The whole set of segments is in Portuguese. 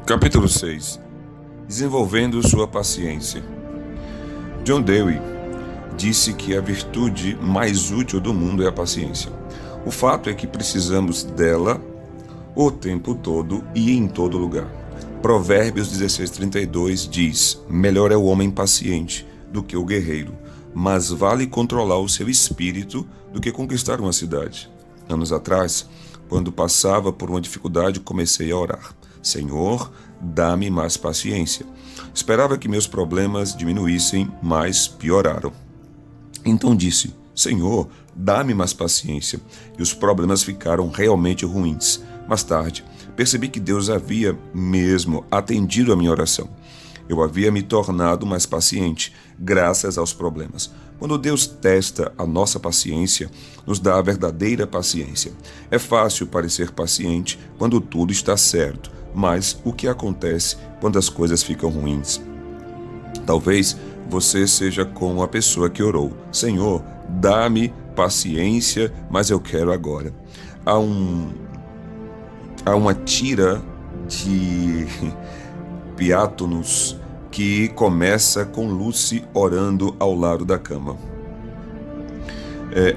Capítulo 6. Desenvolvendo sua paciência. John Dewey disse que a virtude mais útil do mundo é a paciência. O fato é que precisamos dela o tempo todo e em todo lugar. Provérbios 16:32 diz: melhor é o homem paciente do que o guerreiro, mas vale controlar o seu espírito do que conquistar uma cidade. Anos atrás, quando passava por uma dificuldade, comecei a orar: Senhor, dá-me mais paciência. Esperava que meus problemas diminuíssem, mas pioraram. Então disse: Senhor, dá-me mais paciência. E os problemas ficaram realmente ruins. Mais tarde, percebi que Deus havia mesmo atendido a minha oração. Eu havia me tornado mais paciente, graças aos problemas. Quando Deus testa a nossa paciência, nos dá a verdadeira paciência. É fácil parecer paciente quando tudo está certo, mas o que acontece quando as coisas ficam ruins? Talvez você seja como a pessoa que orou: Senhor, dá-me paciência, mas eu quero agora. Há uma tira de Piátonos que começa com Lucy orando ao lado da cama.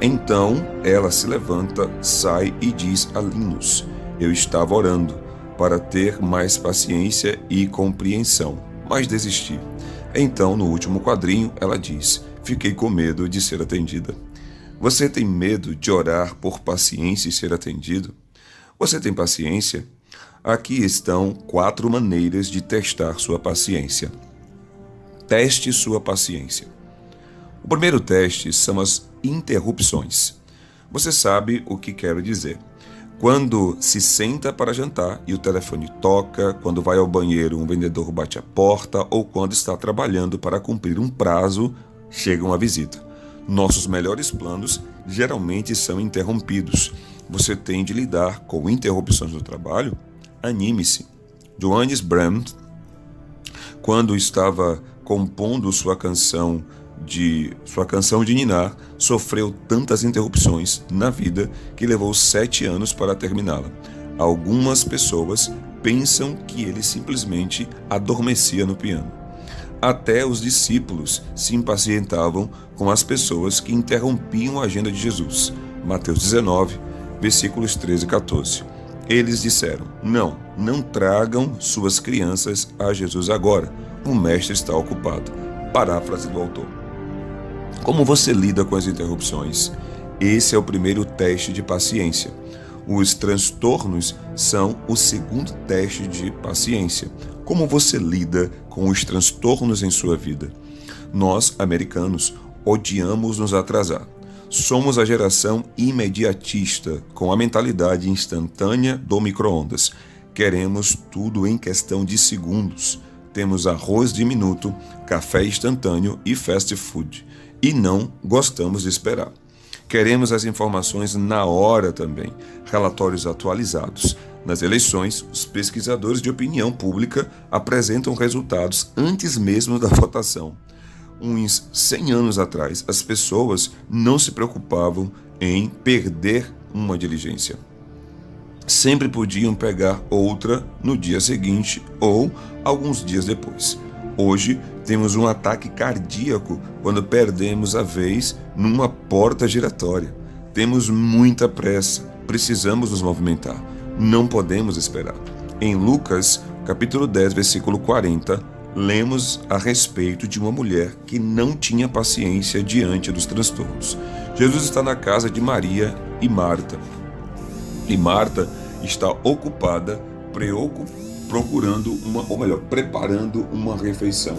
Então ela se levanta, sai e diz a Linus: eu estava orando para ter mais paciência e compreensão, mas desisti. Então, no último quadrinho, ela diz: fiquei com medo de ser atendida. Você tem medo de orar por paciência e ser atendido? Você tem paciência? Aqui estão 4 maneiras de testar sua paciência. Teste sua paciência. O primeiro teste são as interrupções. Você sabe o que quero dizer. Quando se senta para jantar e o telefone toca, quando vai ao banheiro um vendedor bate a porta ou quando está trabalhando para cumprir um prazo, chega uma visita. Nossos melhores planos geralmente são interrompidos. Você tem de lidar com interrupções no trabalho? Anime-se. Johannes Brahms, quando estava compondo sua canção de ninar, sofreu tantas interrupções na vida que levou 7 anos para terminá-la. Algumas pessoas pensam que ele simplesmente adormecia no piano. Até os discípulos se impacientavam com as pessoas que interrompiam a agenda de Jesus. Mateus 19, versículos 13 e 14. Eles disseram: não tragam suas crianças a Jesus agora. O mestre está ocupado. Paráfrase do autor. Como você lida com as interrupções? Esse é o primeiro teste de paciência. Os transtornos são o segundo teste de paciência. Como você lida com os transtornos em sua vida? Nós, americanos, odiamos nos atrasar. Somos a geração imediatista, com a mentalidade instantânea do micro-ondas. Queremos tudo em questão de segundos. Temos arroz de minuto, café instantâneo e fast food. E não gostamos de esperar. Queremos as informações na hora também, relatórios atualizados. Nas eleições, os pesquisadores de opinião pública apresentam resultados antes mesmo da votação. Uns 100 anos atrás, as pessoas não se preocupavam em perder uma diligência. Sempre podiam pegar outra no dia seguinte ou alguns dias depois. Hoje, temos um ataque cardíaco quando perdemos a vez numa porta giratória. Temos muita pressa, precisamos nos movimentar, não podemos esperar. Em Lucas, capítulo 10, versículo 40, lemos a respeito de uma mulher que não tinha paciência diante dos transtornos. Jesus está na casa de Maria e Marta. E Marta está ocupada, preparando uma refeição.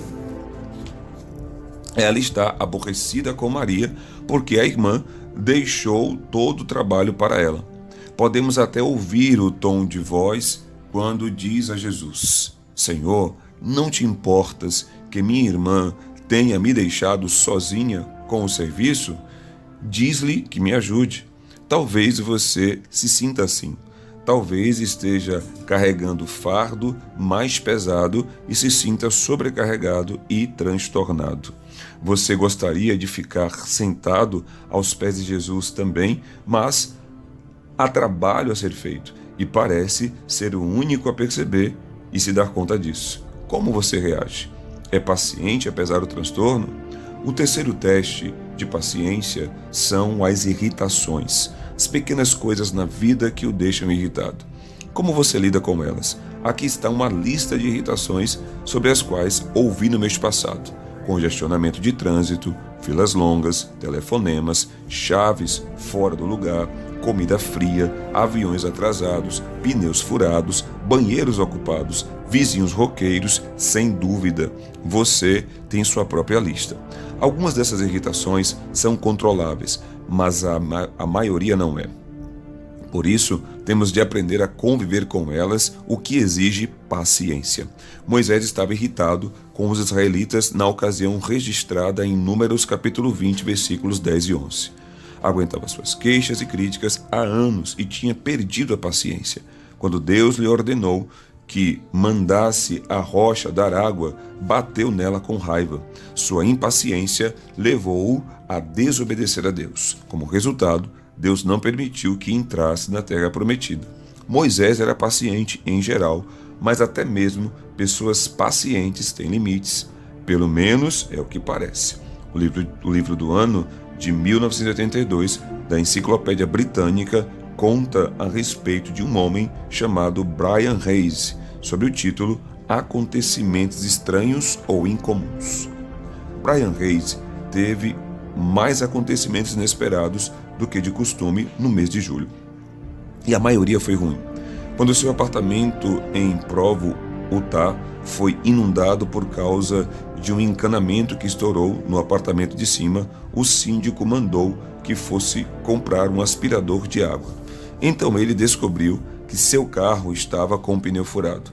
Ela está aborrecida com Maria porque a irmã deixou todo o trabalho para ela. Podemos até ouvir o tom de voz quando diz a Jesus: Senhor, não te importas que minha irmã tenha me deixado sozinha com o serviço? Diz-lhe que me ajude. Talvez você se sinta assim. Talvez esteja carregando fardo mais pesado e se sinta sobrecarregado e transtornado. Você gostaria de ficar sentado aos pés de Jesus também, mas há trabalho a ser feito e parece ser o único a perceber e se dar conta disso. Como você reage? É paciente apesar do transtorno? O terceiro teste de paciência são as irritações, as pequenas coisas na vida que o deixam irritado. Como você lida com elas? Aqui está uma lista de irritações sobre as quais ouvi no mês passado: congestionamento de trânsito, filas longas, telefonemas, chaves fora do lugar, comida fria, aviões atrasados, pneus furados, banheiros ocupados, vizinhos roqueiros. Sem dúvida, você tem sua própria lista. Algumas dessas irritações são controláveis, mas a maioria não é. Por isso, temos de aprender a conviver com elas, o que exige paciência. Moisés estava irritado com os israelitas na ocasião registrada em Números capítulo 20, versículos 10 e 11. Aguentava suas queixas e críticas há anos e tinha perdido a paciência. Quando Deus lhe ordenou que mandasse a rocha dar água, bateu nela com raiva. Sua impaciência levou-o a desobedecer a Deus. Como resultado, Deus não permitiu que entrasse na terra prometida. Moisés era paciente em geral, mas até mesmo pessoas pacientes têm limites. Pelo menos é o que parece. O livro do ano de 1982 da Enciclopédia Britânica conta a respeito de um homem chamado Brian Hayes, sob o título Acontecimentos Estranhos ou Incomuns. Brian Hayes teve mais acontecimentos inesperados do que de costume no mês de julho. E a maioria foi ruim. Quando seu apartamento em Provo, Utah, foi inundado por causa de um encanamento que estourou no apartamento de cima, o síndico mandou que fosse comprar um aspirador de água. Então ele descobriu que seu carro estava com o pneu furado.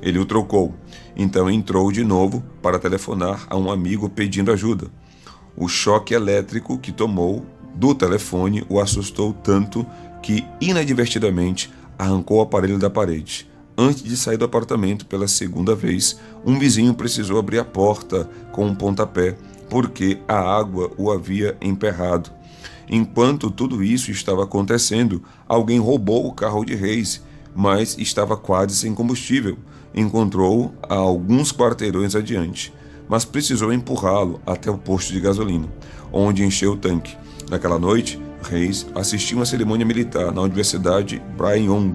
Ele o trocou. Então entrou de novo para telefonar a um amigo pedindo ajuda. O choque elétrico que tomou do telefone o assustou tanto que, inadvertidamente, arrancou o aparelho da parede. Antes de sair do apartamento pela segunda vez, um vizinho precisou abrir a porta com um pontapé, porque a água o havia emperrado. Enquanto tudo isso estava acontecendo, alguém roubou o carro de Hayes, mas estava quase sem combustível. Encontrou-o a alguns quarteirões adiante, mas precisou empurrá-lo até o posto de gasolina, onde encheu o tanque. Naquela noite, Hayes assistiu uma cerimônia militar na Universidade Brigham Young.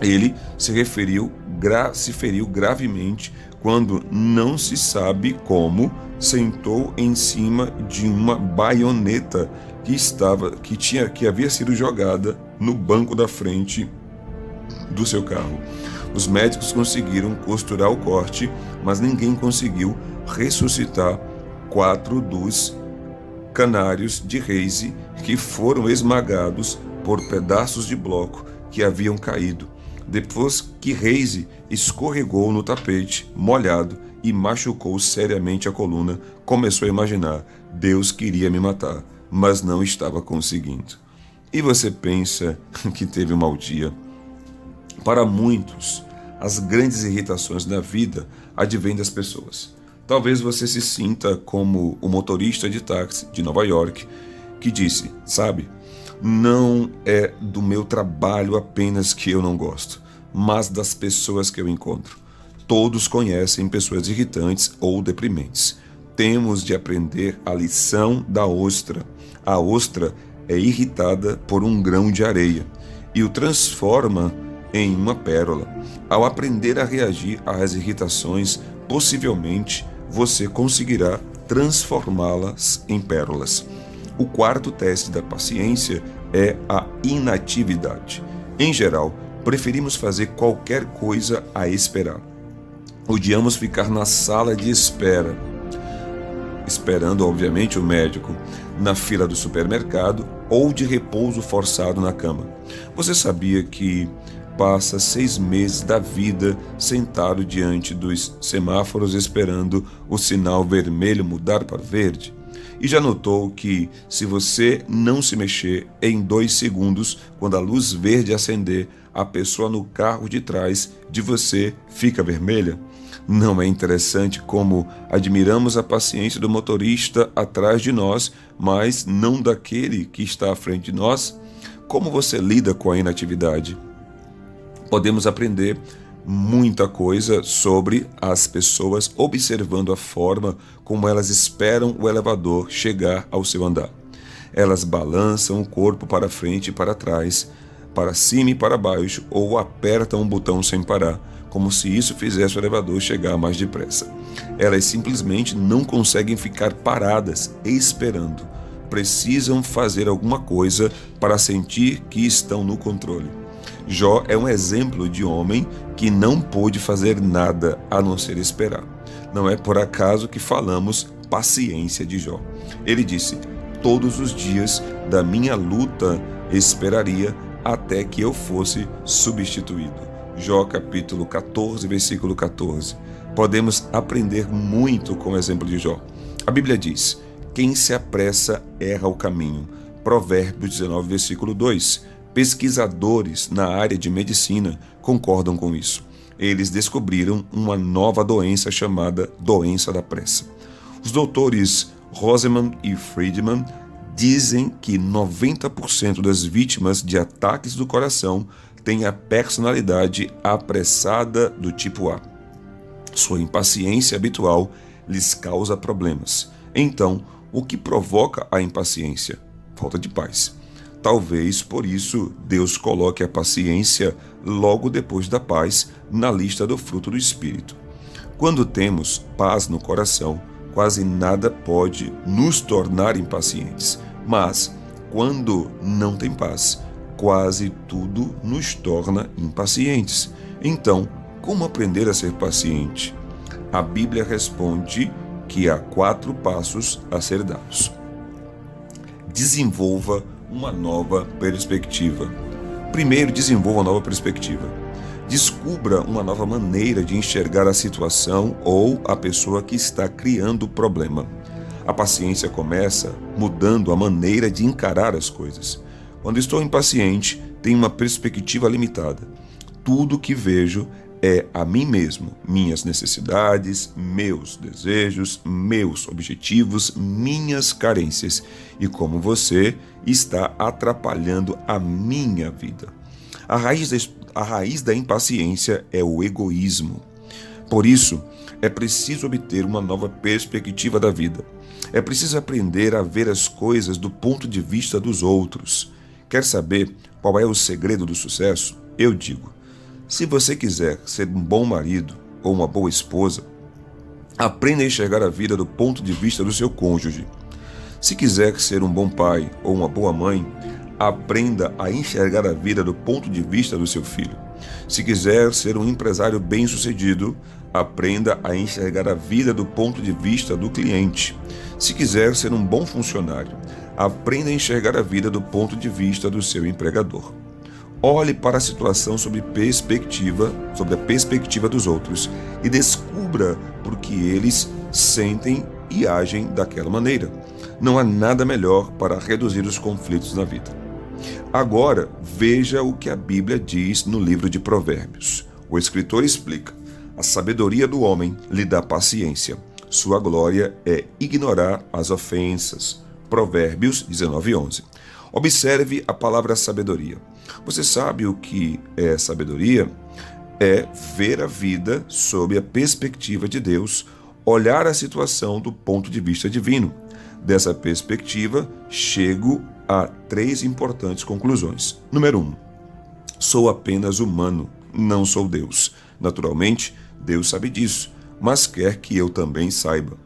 Ele se feriu gravemente quando, não se sabe como, sentou em cima de uma baioneta que havia sido jogada no banco da frente do seu carro. Os médicos conseguiram costurar o corte, mas ninguém conseguiu ressuscitar 4 dos canários de Hayes que foram esmagados por pedaços de bloco que haviam caído. Depois que Hayes escorregou no tapete, molhado, e machucou seriamente a coluna, começou a imaginar: Deus queria me matar, mas não estava conseguindo. E você pensa que teve um mau dia? Para muitos, as grandes irritações na vida advêm das pessoas. Talvez você se sinta como o motorista de táxi de Nova York que disse: sabe, não é do meu trabalho apenas que eu não gosto, mas das pessoas que eu encontro. Todos conhecem pessoas irritantes ou deprimentes. Temos de aprender a lição da ostra. A ostra é irritada por um grão de areia e o transforma em uma pérola. Ao aprender a reagir às irritações, possivelmente você conseguirá transformá-las em pérolas. O quarto teste da paciência é a inatividade. Em geral, preferimos fazer qualquer coisa a esperar. Odiamos ficar na sala de espera, esperando, obviamente, o médico, na fila do supermercado ou de repouso forçado na cama. Você sabia que passa 6 meses da vida sentado diante dos semáforos esperando o sinal vermelho mudar para verde? E já notou que, se você não se mexer em 2 segundos, quando a luz verde acender, a pessoa no carro de trás de você fica vermelha? Não é interessante como admiramos a paciência do motorista atrás de nós, mas não daquele que está à frente de nós? Como você lida com a inatividade? Podemos aprender muita coisa sobre as pessoas observando a forma como elas esperam o elevador chegar ao seu andar. Elas balançam o corpo para frente e para trás, para cima e para baixo, ou apertam um botão sem parar, como se isso fizesse o elevador chegar mais depressa. Elas simplesmente não conseguem ficar paradas esperando. Precisam fazer alguma coisa para sentir que estão no controle. Jó é um exemplo de homem que não pôde fazer nada a não ser esperar. Não é por acaso que falamos paciência de Jó. Ele disse: todos os dias da minha luta esperaria até que eu fosse substituído. Jó capítulo 14, versículo 14. Podemos aprender muito com o exemplo de Jó. A Bíblia diz: quem se apressa erra o caminho. Provérbios 19, versículo 2. Pesquisadores na área de medicina concordam com isso. Eles descobriram uma nova doença chamada doença da pressa. Os doutores Roseman e Friedman dizem que 90% das vítimas de ataques do coração têm a personalidade apressada do tipo A. Sua impaciência habitual lhes causa problemas. Então, o que provoca a impaciência? Falta de paz. Talvez por isso Deus coloque a paciência logo depois da paz na lista do fruto do Espírito. Quando temos paz no coração, quase nada pode nos tornar impacientes. Mas, quando não tem paz, quase tudo nos torna impacientes. Então, como aprender a ser paciente? A Bíblia responde que há 4 passos a ser dados. Desenvolva uma nova perspectiva. Primeiro, desenvolva uma nova perspectiva. Descubra uma nova maneira de enxergar a situação ou a pessoa que está criando o problema. A paciência começa mudando a maneira de encarar as coisas. Quando estou impaciente, tenho uma perspectiva limitada. Tudo que vejo é a mim mesmo, minhas necessidades, meus desejos, meus objetivos, minhas carências e como você está atrapalhando a minha vida. A raiz da impaciência é o egoísmo. Por isso, é preciso obter uma nova perspectiva da vida. É preciso aprender a ver as coisas do ponto de vista dos outros. Quer saber qual é o segredo do sucesso? Eu digo: se você quiser ser um bom marido ou uma boa esposa, aprenda a enxergar a vida do ponto de vista do seu cônjuge. Se quiser ser um bom pai ou uma boa mãe, aprenda a enxergar a vida do ponto de vista do seu filho. Se quiser ser um empresário bem-sucedido, aprenda a enxergar a vida do ponto de vista do cliente. Se quiser ser um bom funcionário, aprenda a enxergar a vida do ponto de vista do seu empregador. Olhe para a situação sob a perspectiva dos outros e descubra por que eles sentem e agem daquela maneira. Não há nada melhor para reduzir os conflitos na vida. Agora, veja o que a Bíblia diz no livro de Provérbios. O escritor explica: a sabedoria do homem lhe dá paciência. Sua glória é ignorar as ofensas. Provérbios 19:11. Observe a palavra sabedoria. Você sabe o que é sabedoria? É ver a vida sob a perspectiva de Deus, olhar a situação do ponto de vista divino. Dessa perspectiva, chego a 3 importantes conclusões. Número 1. Sou apenas humano, não sou Deus. Naturalmente, Deus sabe disso, mas quer que eu também saiba.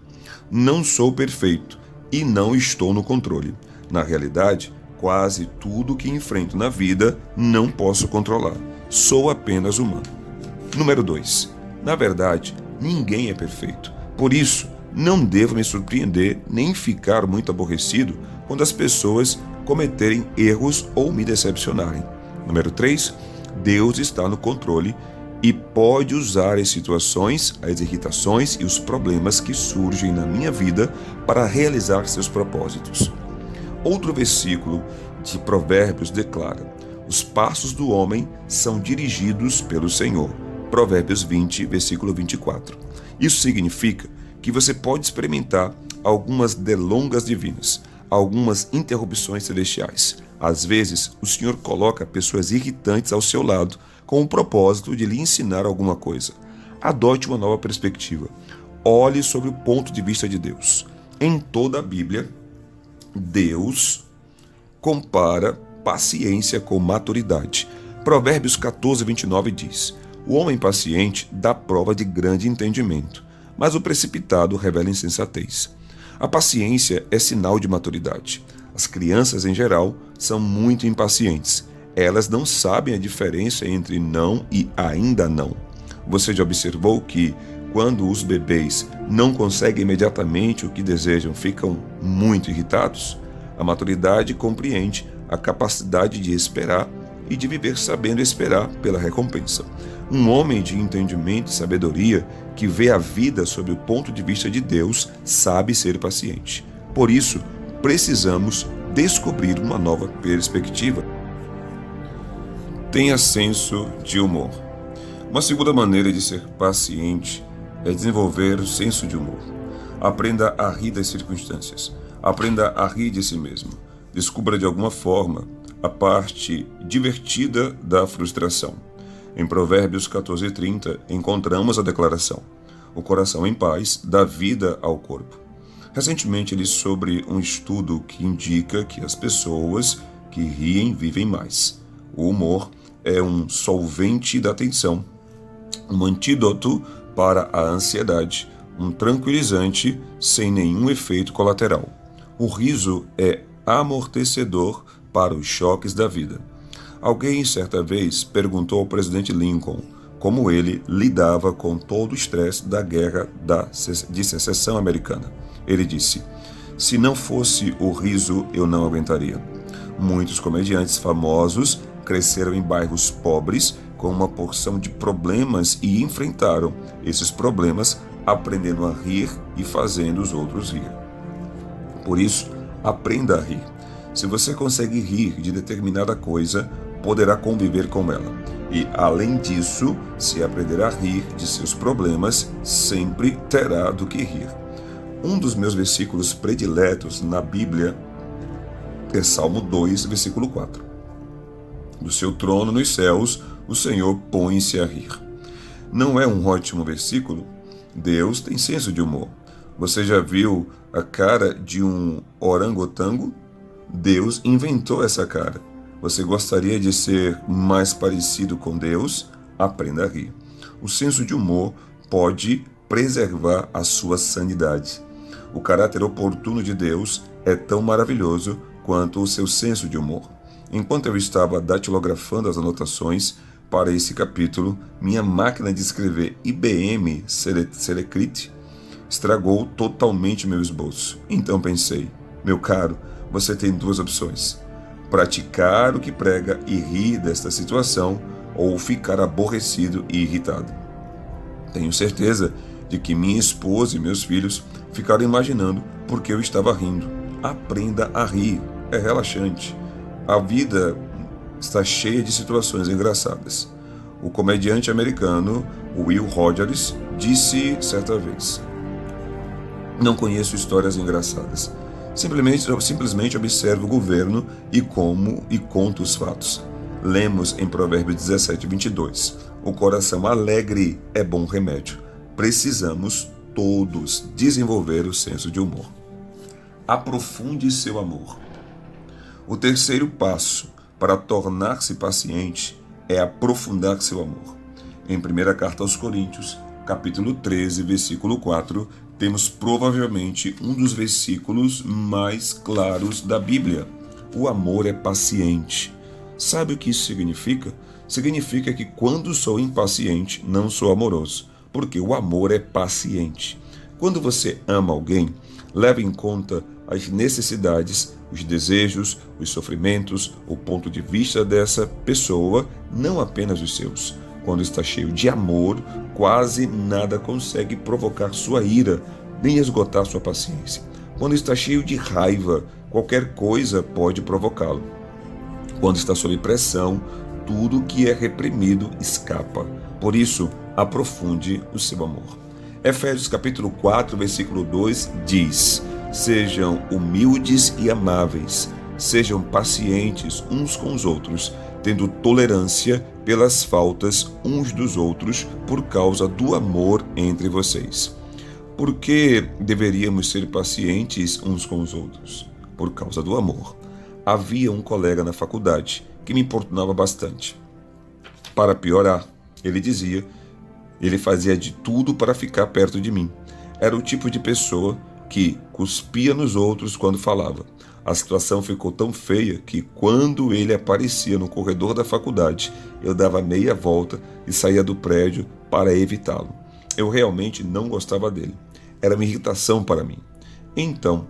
Não sou perfeito e não estou no controle. Na realidade, quase tudo que enfrento na vida não posso controlar. Sou apenas humano. Número 2. Na verdade, ninguém é perfeito. Por isso, não devo me surpreender nem ficar muito aborrecido quando as pessoas cometerem erros ou me decepcionarem. Número 3. Deus está no controle e pode usar as situações, as irritações e os problemas que surgem na minha vida para realizar seus propósitos. Outro versículo de Provérbios declara: os passos do homem são dirigidos pelo Senhor. Provérbios 20, versículo 24. Isso significa que você pode experimentar algumas delongas divinas, algumas interrupções celestiais. Às vezes, o Senhor coloca pessoas irritantes ao seu lado com o propósito de lhe ensinar alguma coisa. Adote uma nova perspectiva. Olhe sobre o ponto de vista de Deus. Em toda a Bíblia, Deus compara paciência com maturidade. Provérbios 14, 29 diz: o homem paciente dá prova de grande entendimento, mas o precipitado revela insensatez. A paciência é sinal de maturidade. As crianças, em geral, são muito impacientes. Elas não sabem a diferença entre não e ainda não. Você já observou que, quando os bebês não conseguem imediatamente o que desejam, ficam muito irritados? A maturidade compreende a capacidade de esperar e de viver sabendo esperar pela recompensa. Um homem de entendimento e sabedoria que vê a vida sob o ponto de vista de Deus sabe ser paciente. Por isso, precisamos descobrir uma nova perspectiva. Tenha senso de humor. Uma segunda maneira de ser paciente é desenvolver o senso de humor. Aprenda a rir das circunstâncias. Aprenda a rir de si mesmo. Descubra de alguma forma a parte divertida da frustração. Em Provérbios 14:30 encontramos a declaração: o coração em paz dá vida ao corpo. Recentemente li sobre um estudo que indica que as pessoas que riem vivem mais. O humor é um solvente da tensão, um antídoto para a ansiedade, um tranquilizante sem nenhum efeito colateral. O riso é amortecedor para os choques da vida. Alguém certa vez perguntou ao presidente Lincoln como ele lidava com todo o estresse da guerra de secessão americana. Ele disse: se não fosse o riso, eu não aguentaria. Muitos comediantes famosos cresceram em bairros pobres com uma porção de problemas e enfrentaram esses problemas aprendendo a rir e fazendo os outros rir. Por isso, aprenda a rir. Se você consegue rir de determinada coisa, poderá conviver com ela. E, além disso, se aprender a rir de seus problemas, sempre terá do que rir. Um dos meus versículos prediletos na Bíblia é Salmo 2, versículo 4. Do seu trono nos céus, o Senhor põe-se a rir. Não é um ótimo versículo? Deus tem senso de humor. Você já viu a cara de um orangotango? Deus inventou essa cara. Você gostaria de ser mais parecido com Deus? Aprenda a rir. O senso de humor pode preservar a sua sanidade. O caráter oportuno de Deus é tão maravilhoso quanto o seu senso de humor. Enquanto eu estava datilografando as anotações para esse capítulo, minha máquina de escrever IBM Selecrit estragou totalmente meu esboço. Então pensei: meu caro, você tem duas opções: praticar o que prega e rir desta situação, ou ficar aborrecido e irritado. Tenho certeza de que minha esposa e meus filhos ficaram imaginando por que eu estava rindo. Aprenda a rir, é relaxante. A vida está cheia de situações engraçadas. O comediante americano Will Rogers disse certa vez: não conheço histórias engraçadas. Simplesmente observo o governo e conto os fatos. Lemos em Provérbios 17:22. O coração alegre é bom remédio. Precisamos todos desenvolver o senso de humor. Aprofunde seu amor. O terceiro passo para tornar-se paciente é aprofundar seu amor. Em primeira carta aos Coríntios, capítulo 13, versículo 4, temos provavelmente um dos versículos mais claros da Bíblia. O amor é paciente. Sabe o que isso significa? Significa que quando sou impaciente, não sou amoroso, porque o amor é paciente. Quando você ama alguém, leva em conta as necessidades, os desejos, os sofrimentos, o ponto de vista dessa pessoa, não apenas os seus. Quando está cheio de amor, quase nada consegue provocar sua ira, nem esgotar sua paciência. Quando está cheio de raiva, qualquer coisa pode provocá-lo. Quando está sob pressão, tudo que é reprimido escapa. Por isso, aprofunde o seu amor. Efésios capítulo 4, versículo 2 diz: sejam humildes e amáveis, sejam pacientes uns com os outros, tendo tolerância pelas faltas uns dos outros por causa do amor entre vocês. Por que deveríamos ser pacientes uns com os outros? Por causa do amor. Havia um colega na faculdade que me importunava bastante. Para piorar, ele fazia de tudo para ficar perto de mim. Era o tipo de pessoa que cuspia nos outros quando falava. A situação ficou tão feia que, quando ele aparecia no corredor da faculdade, eu dava meia volta e saía do prédio para evitá-lo. Eu realmente não gostava dele. Era uma irritação para mim. Então,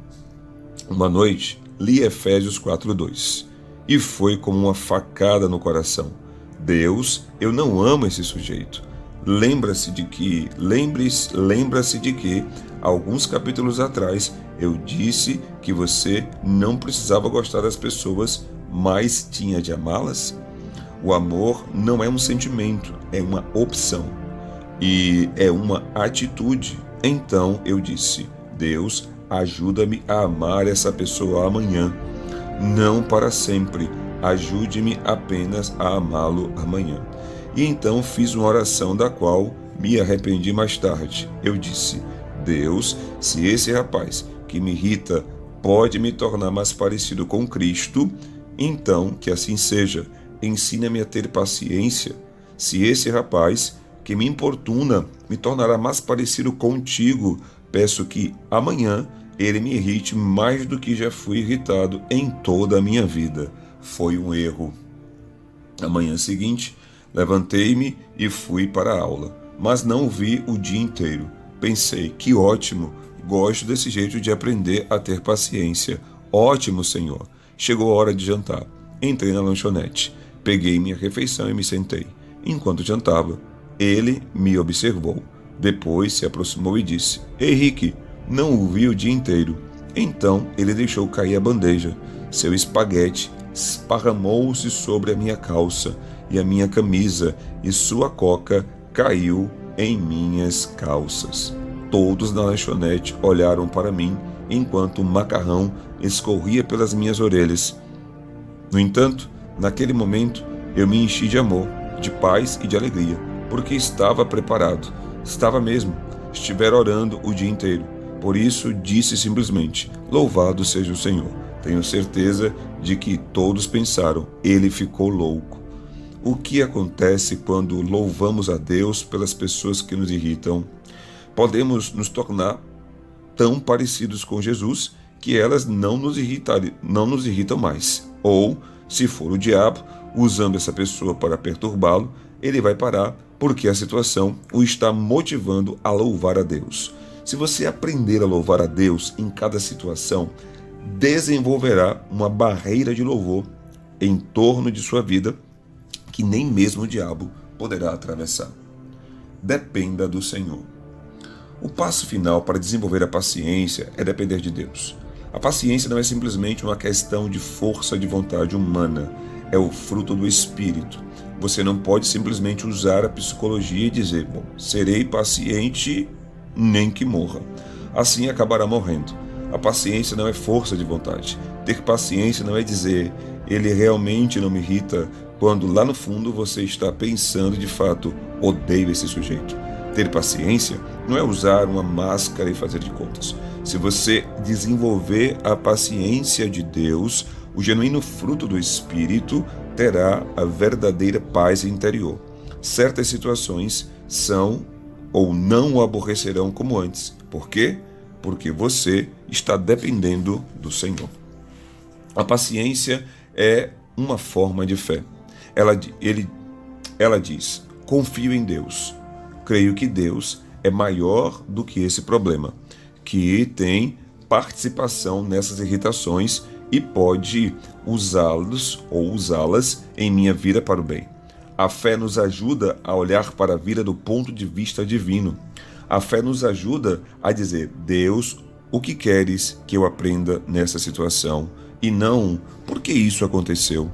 uma noite, li Efésios 4:2 e foi como uma facada no coração. Deus, eu não amo esse sujeito. Lembra-se de que, alguns capítulos atrás, eu disse que você não precisava gostar das pessoas, mas tinha de amá-las? O amor não é um sentimento, é uma opção e é uma atitude. Então eu disse: Deus, ajuda-me a amar essa pessoa amanhã, não para sempre. Ajude-me apenas a amá-lo amanhã. E então fiz uma oração da qual me arrependi mais tarde. Eu disse: Deus, se esse rapaz que me irrita pode me tornar mais parecido com Cristo, então que assim seja. Ensina-me a ter paciência. Se esse rapaz que me importuna me tornará mais parecido contigo, peço que amanhã ele me irrite mais do que já fui irritado em toda a minha vida. Foi um erro. Na manhã seguinte, levantei-me e fui para a aula, mas não o vi o dia inteiro. Pensei: que ótimo, gosto desse jeito de aprender a ter paciência. Ótimo, Senhor. Chegou a hora de jantar. Entrei na lanchonete, peguei minha refeição e me sentei. Enquanto jantava, ele me observou. Depois se aproximou e disse: Ei, Rick, não o vi o dia inteiro. Então ele deixou cair a bandeja. Seu espaguete esparramou-se sobre a minha calça e a minha camisa, e sua coca caiu em minhas calças. Todos na lanchonete olharam para mim, enquanto o macarrão escorria pelas minhas orelhas. No entanto, naquele momento, eu me enchi de amor, de paz e de alegria, porque estava preparado. Estava mesmo. Estivera orando o dia inteiro. Por isso, disse simplesmente: Louvado seja o Senhor. Tenho certeza de que todos pensaram: ele ficou louco. O que acontece quando louvamos a Deus pelas pessoas que nos irritam? Podemos nos tornar tão parecidos com Jesus que elas não nos irritam mais. Ou, se for o diabo, usando essa pessoa para perturbá-lo, ele vai parar porque a situação o está motivando a louvar a Deus. Se você aprender a louvar a Deus em cada situação, desenvolverá uma barreira de louvor em torno de sua vida que nem mesmo o diabo poderá atravessar. Dependa do Senhor. O passo final para desenvolver a paciência é depender de Deus. A paciência não é simplesmente uma questão de força de vontade humana, é o fruto do Espírito. Você não pode simplesmente usar a psicologia e dizer: bom, serei paciente nem que morra. Assim acabará morrendo. A paciência não é força de vontade. Ter paciência não é dizer: ele realmente não me irrita, quando lá no fundo você está pensando de fato: odeio esse sujeito. Ter paciência não é usar uma máscara e fazer de contas. Se você desenvolver a paciência de Deus, o genuíno fruto do Espírito terá a verdadeira paz interior. Certas situações são ou não o aborrecerão como antes. Por quê? Porque você está dependendo do Senhor. A paciência é uma forma de fé. Ela diz: confio em Deus. Creio que Deus é maior do que esse problema, que tem participação nessas irritações e pode usá-los ou usá-las em minha vida para o bem. A fé nos ajuda a olhar para a vida do ponto de vista divino. A fé nos ajuda a dizer: Deus, o que queres que eu aprenda nessa situação? E não, por que isso aconteceu?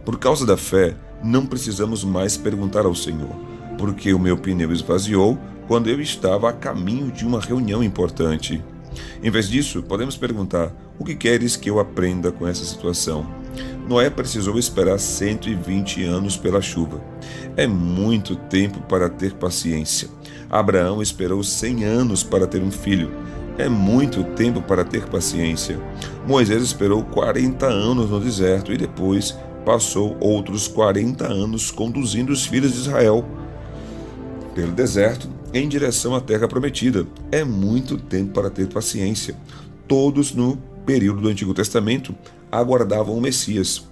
Por causa da fé, não precisamos mais perguntar ao Senhor: porque o meu pneu esvaziou quando eu estava a caminho de uma reunião importante. Em vez disso, podemos perguntar: o que queres que eu aprenda com essa situação? Noé precisou esperar 120 anos pela chuva. É muito tempo para ter paciência. Abraão esperou 100 anos para ter um filho. É muito tempo para ter paciência. Moisés esperou 40 anos no deserto e depois passou outros 40 anos conduzindo os filhos de Israel pelo deserto em direção à terra prometida. É muito tempo para ter paciência. Todos no período do Antigo Testamento aguardavam o Messias.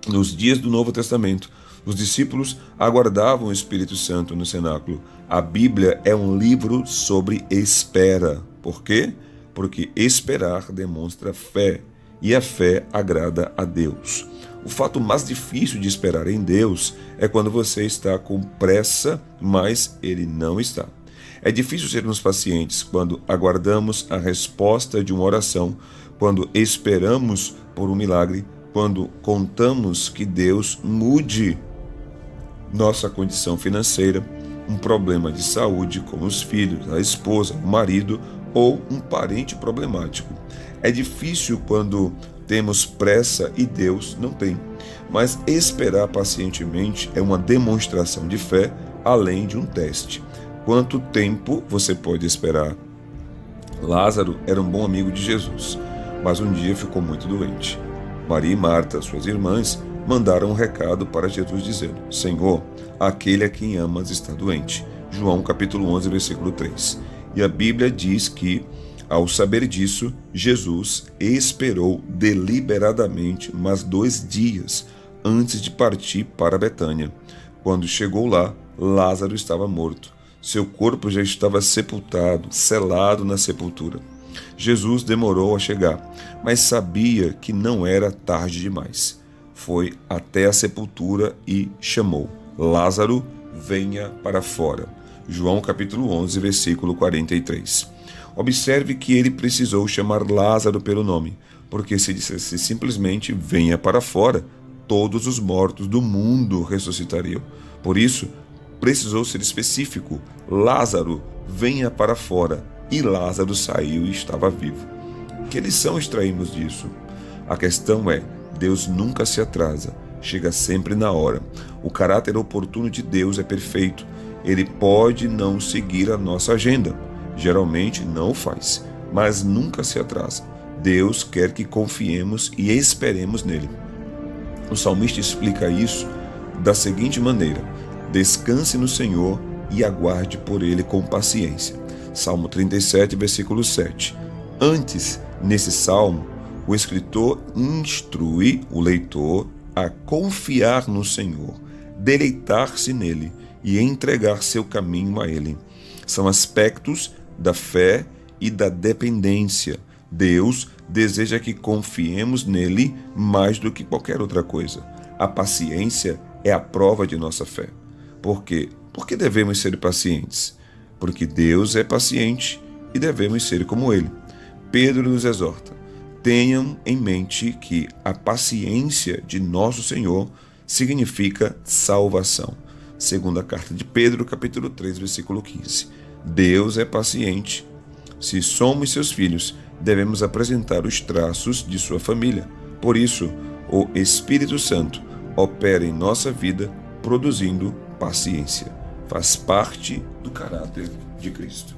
Nos dias do Novo Testamento, os discípulos aguardavam o Espírito Santo no cenáculo. A Bíblia é um livro sobre espera. Por quê? Porque esperar demonstra fé, e a fé agrada a Deus. O fato mais difícil de esperar em Deus é quando você está com pressa, mas Ele não está. É difícil sermos pacientes quando aguardamos a resposta de uma oração, quando esperamos por um milagre, quando contamos que Deus mude nossa condição financeira, um problema de saúde, como os filhos, a esposa, o marido ou um parente problemático. É difícil quando temos pressa e Deus não tem. Mas esperar pacientemente é uma demonstração de fé, além de um teste. Quanto tempo você pode esperar? Lázaro era um bom amigo de Jesus, mas um dia ficou muito doente. Maria e Marta, suas irmãs, mandaram um recado para Jesus dizendo: Senhor, aquele a quem amas está doente. João capítulo 11, versículo 3. E a Bíblia diz que, ao saber disso, Jesus esperou deliberadamente mais 2 dias antes de partir para Betânia. Quando chegou lá, Lázaro estava morto. Seu corpo já estava sepultado, selado na sepultura. Jesus demorou a chegar, mas sabia que não era tarde demais. Foi até a sepultura e chamou: Lázaro, venha para fora. João capítulo 11, versículo 43. Observe que ele precisou chamar Lázaro pelo nome, porque se dissesse simplesmente venha para fora, todos os mortos do mundo ressuscitariam. Por isso, precisou ser específico: Lázaro, venha para fora. E Lázaro saiu e estava vivo. Que lição extraímos disso? A questão é: Deus nunca se atrasa, chega sempre na hora. O caráter oportuno de Deus é perfeito. Ele pode não seguir a nossa agenda. Geralmente não o faz, mas nunca se atrasa. Deus quer que confiemos e esperemos nele. O salmista explica isso da seguinte maneira: descanse no Senhor e aguarde por ele com paciência. Salmo 37, versículo 7. Antes, nesse salmo, o escritor instrui o leitor a confiar no Senhor, deleitar-se nele e entregar seu caminho a ele. São aspectos da fé e da dependência. Deus deseja que confiemos nele mais do que qualquer outra coisa. A paciência é a prova de nossa fé. Por quê? Por que devemos ser pacientes? Porque Deus é paciente e devemos ser como ele. Pedro nos exorta: tenham em mente que a paciência de nosso Senhor significa salvação. Segunda carta de Pedro, capítulo 3, versículo 15. Deus é paciente. Se somos seus filhos, devemos apresentar os traços de sua família. Por isso, o Espírito Santo opera em nossa vida, produzindo paciência. Faz parte do caráter de Cristo.